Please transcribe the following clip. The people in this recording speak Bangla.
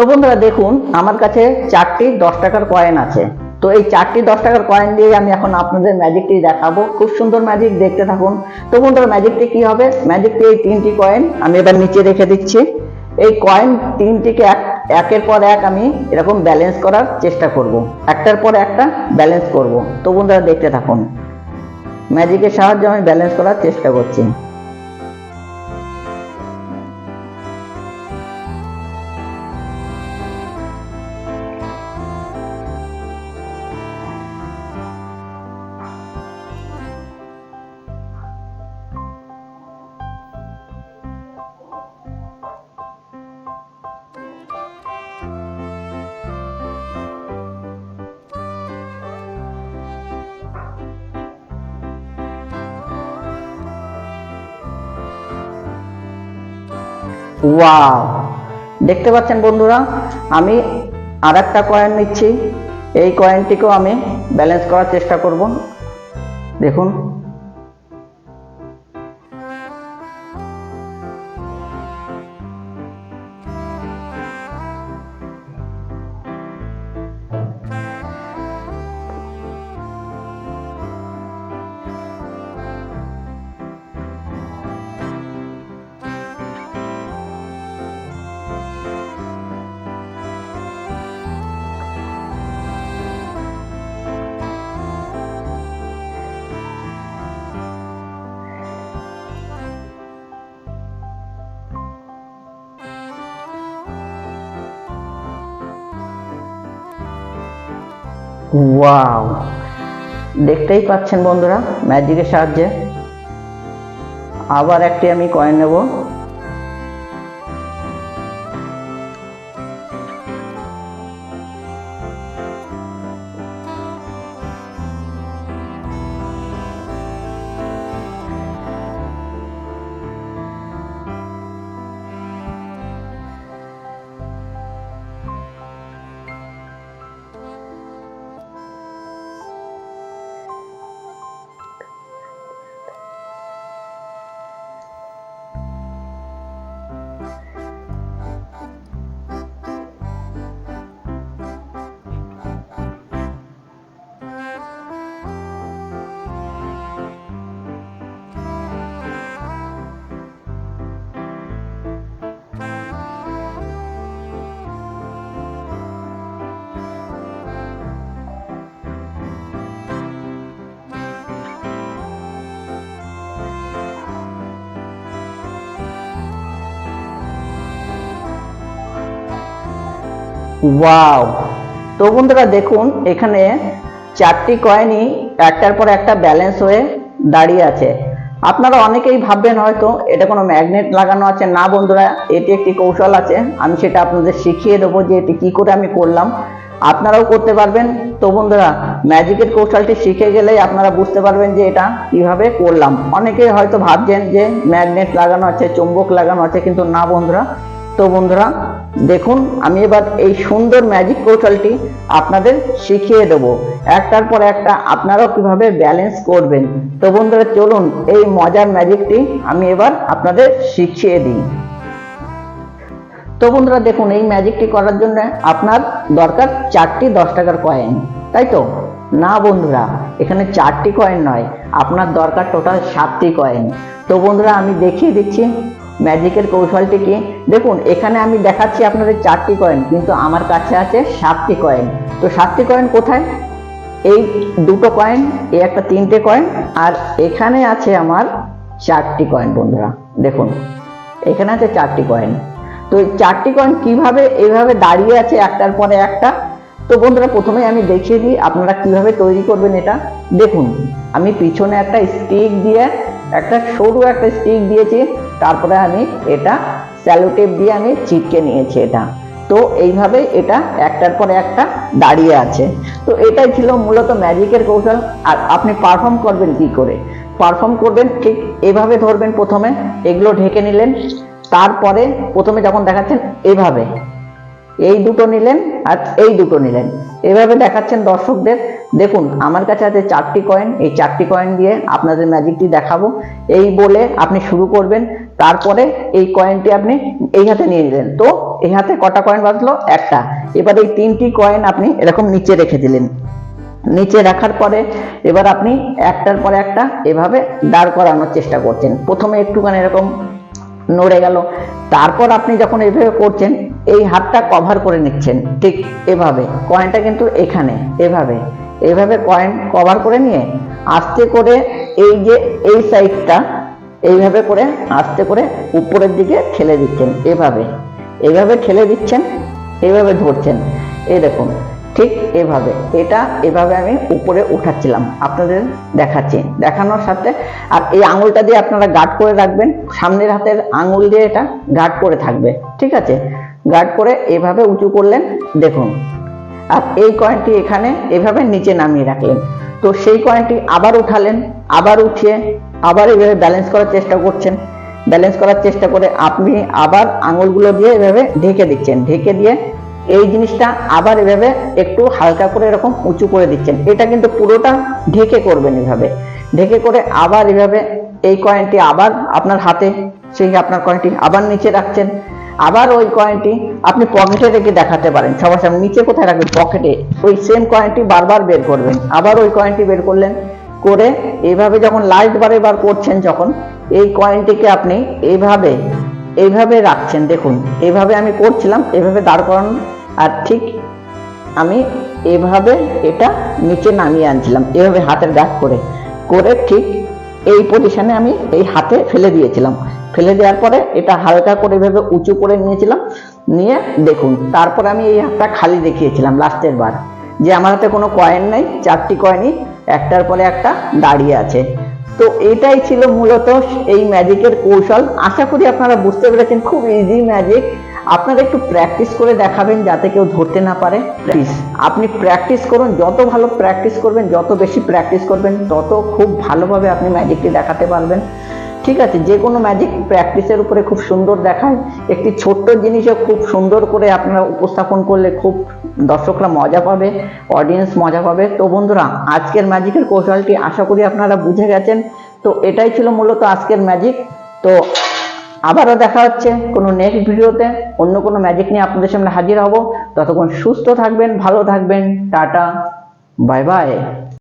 তো বন্ধুরা দেখুন আমার কাছে 4টি 10 টাকার কয়েন আছে। তো এই 4টি 10 টাকার কয়েন দিয়ে আমি এখন আপনাদের ম্যাজিকটি দেখাবো। খুব সুন্দর ম্যাজিক, দেখতে থাকুন। তো বন্ধুরা ম্যাজিকটি কি হবে, ম্যাজিকটি এই 3টি কয়েন আমি এবার নিচে রেখে দিচ্ছি। এই কয়েন 3টিকে একের পর এক আমি এরকম ব্যালেন্স করার চেষ্টা করব, একটার পর একটা ব্যালেন্স করব। তো বন্ধুরা দেখতে থাকুন, ম্যাজিকের সাহায্যে আমি ব্যালেন্স করার চেষ্টা করছি। ওয়াও, দেখতে পাচ্ছেন বন্ধুরা, আমি আরেকটা কয়েন নিচ্ছি। এই কয়েনটিকেও আমি ব্যালেন্স করার চেষ্টা করব। দেখুন, ওয়াও, দেখতেই পাচ্ছেন বন্ধুরা ম্যাজিকের সাহায্যে। আবার একটি আমি কয়েন নেব। ওয়াও, তো বন্ধুরা দেখুন এখানে 4টি কয়েনই একটার পর একটা ব্যালেন্স হয়ে দাঁড়িয়ে আছে। আপনারা অনেকেই ভাববেন হয়তো এটা কোনো ম্যাগনেট লাগানো আছে। না বন্ধুরা, এটি একটি কৌশল আছে, আমি সেটা আপনাদের শিখিয়ে দেবো যে এটি কি করে আমি করলাম, আপনারাও করতে পারবেন। তো বন্ধুরা ম্যাজিকের কৌশলটি শিখে গেলেই আপনারা বুঝতে পারবেন যে এটা কিভাবে করলাম। অনেকেই হয়তো ভাবছেন যে ম্যাগনেট লাগানো আছে, চুম্বক লাগানো আছে, কিন্তু না বন্ধুরা। তো বন্ধুরা দেখুন, আমি এবার এই সুন্দর ম্যাজিক কৌশলটি আপনাদের শিখিয়ে দেব, একটার পর একটা আপনারাও কিভাবে ব্যালেন্স করবেন। তো বন্ধুরা চলুন এই মজার ম্যাজিকটি আমি এবার আপনাদের শিখিয়ে দিই। তো বন্ধুরা দেখুন, এই ম্যাজিকটি করার জন্য আপনার দরকার 4টি 10 টাকার কয়েন, তাই তো? না বন্ধুরা, এখানে 4টি কয়েন নয়, আপনার দরকার টোটাল 7টি কয়েন। তো বন্ধুরা আমি দেখিয়ে দিচ্ছি ম্যাজিকের কৌশলটি কি। দেখুন এখানে আমি দেখাচ্ছি আপনাদের 4টি কয়েন, কিন্তু আমার কাছে আছে 7টি কয়েন। তো 7টি কয়েন কোথায়? এই দুটো কয়েন, এই একটা 3টে কয়েন, আর এখানে আছে আমার 4টি কয়েন। বন্ধুরা দেখুন এখানে আছে 4টি কয়েন। তো এই 4টি কয়েন কিভাবে এইভাবে দাঁড়িয়ে আছে একটার পরে একটা। তো বন্ধুরা প্রথমে আমি দেখিয়ে দিই আপনারা কিভাবে তৈরি করবেন এটা। দেখুন আমি পিছনে একটা স্টিক দিয়ে, একটা সরু একটা স্টিক দিয়েছি, তারপরে আমি এটা স্যালো টেপ দিয়ে আমি চিপকে নিয়েছি এটা। তো এইভাবে এটা একটার পর একটা দাঁড়িয়ে আছে। তো এটাই ছিল মূলত ম্যাজিকের কৌশল। আর আপনি পারফর্ম করবেন কি করে? পারফর্ম করবেন ঠিক এভাবে ধরবেন, প্রথমে এগুলো ঢেকে নিলেন, তারপরে প্রথমে যখন দেখাচ্ছেন এভাবে এই দুটো নিলেন আর এই দুটো নিলেন, এভাবে দেখাচ্ছেন দর্শকদের। দেখুন আমার কাছে আছে 4টি কয়েন, এই 4টি কয়েন দিয়ে আপনাদের ম্যাজিকটি দেখাবো। এই বলে আপনি শুরু করবেন, তারপরে এই কয়েনটি আপনি এই হাতে নিয়ে নিলেন। তো এই হাতে কটা কয়েন বাজলো? একটা। এবার এই 3টি কয়েন আপনি এরকম নিচে রেখে দিলেন। নিচে রাখার পরে এবার আপনি একটার পরে একটা এভাবে দাঁড় করানোর চেষ্টা করছেন। প্রথমে একটুখানি এরকম নড়ে গেল, তারপর আপনি যখন এইভাবে করছেন এই হাতটা কভার করে নিচ্ছেন, ঠিক এভাবে কয়েনটা কিন্তু এখানে এভাবে এভাবে কয়েন কভার করে নিয়ে আস্তে করে এই যে এই সাইডটা এইভাবে করে আস্তে করে উপরের দিকে ঠেলে দিচ্ছেন, এভাবে এভাবে ঠেলে দিচ্ছেন, এভাবে ধরছেন, এই দেখুন ঠিক এভাবে। এটা এভাবে আমি উপরে উঠাচ্ছিলাম, আপনাদের দেখাচ্ছি, দেখানোর সাথে আর এই আঙুলটা দিয়ে আপনারা গার্ড করে রাখবেন, সামনের হাতের আঙুল দিয়ে এটা গার্ড করে থাকবে, ঠিক আছে? গার্ড করে এভাবে উঁচু করলেন, দেখুন। আর এই কয়েনটি এখানে এভাবে নিচে নামিয়ে রাখলেন। তো সেই কয়েনটি আবার উঠালেন, আবার উঠিয়ে আবার এভাবে ব্যালেন্স করার চেষ্টা করছেন। ব্যালেন্স করার চেষ্টা করে আপনি আবার আঙুলগুলো দিয়ে এভাবে ঢেকে দিচ্ছেন, ঢেকে দিয়ে এই জিনিসটা আবার এভাবে একটু হালকা করে এরকম উঁচু করে দিচ্ছেন। এটা কিন্তু পুরোটা ঢেকে করবেন, এভাবে ঢেকে করে আবার এভাবে এই কয়েনটি আবার আপনার হাতে, সেই আপনার কয়েনটি আবার নিচে রাখছেন। আবার ওই কয়েনটি আপনি পকেটে রেখে দেখাতে পারেন সবার সামনে। নিচে কোথায় রাখবেন? পকেটে। ওই সেম কয়েনটি বারবার বের করবেন, আবার ওই কয়েনটি বের করলেন, করে এইভাবে যখন লাস্ট বারে বার করছেন, যখন এই কয়েনটিকে আপনি এইভাবে এইভাবে রাখছেন, দেখুন এইভাবে আমি করছিলাম, এভাবে দাঁড় করানো, আর ঠিক আমি এভাবে এটা নিচে নামিয়ে আনছিলাম, এভাবে হাতের গার্ড করে করে ঠিক এই পজিশনে আমি এই হাতে ফেলে দিয়েছিলাম। ফেলে দেওয়ার পরে এটা হালকা করে এভাবে উঁচু করে নিয়েছিলাম, নিয়ে দেখুন তারপর আমি এই হাতটা খালি দেখিয়েছিলাম লাস্টের বার, যে আমার হাতে কোনো কয়েন নেই, 4টি কয়েনই একটার পরে একটা দাঁড়িয়ে আছে। তো এটাই ছিল মূলত এই ম্যাজিকের কৌশল। আশা করি আপনারা বুঝতে পেরেছেন, খুব ইজি ম্যাজিক। আপনারা একটু প্র্যাকটিস করে দেখাবেন যাতে কেউ ধরতে না পারে। প্লিজ আপনি প্র্যাকটিস করুন, যত ভালো প্র্যাকটিস করবেন, যত বেশি প্র্যাকটিস করবেন, তত খুব ভালোভাবে আপনি ম্যাজিকটি দেখাতে পারবেন, ঠিক আছে? যে কোনো ম্যাজিক প্র্যাকটিসের উপরে খুব সুন্দর দেখায়। একটি ছোট্ট জিনিসও খুব সুন্দর করে আপনারা উপস্থাপন করলে খুব দর্শকরা মজা পাবে, অডিয়েন্স মজা পাবে। তো বন্ধুরা, আজকের ম্যাজিকের কৌশলটি আশা করি আপনারা বুঝে গেছেন। তো এটাই ছিল মূলত আজকের ম্যাজিক। তো আবারও দেখা হচ্ছে কোনো নেক্সট ভিডিওতে, অন্য কোনো ম্যাজিক নিয়ে আপনাদের সামনে হাজির হব। ততক্ষণ সুস্থ থাকবেন, ভালো থাকবেন, টাটা, বাই বাই।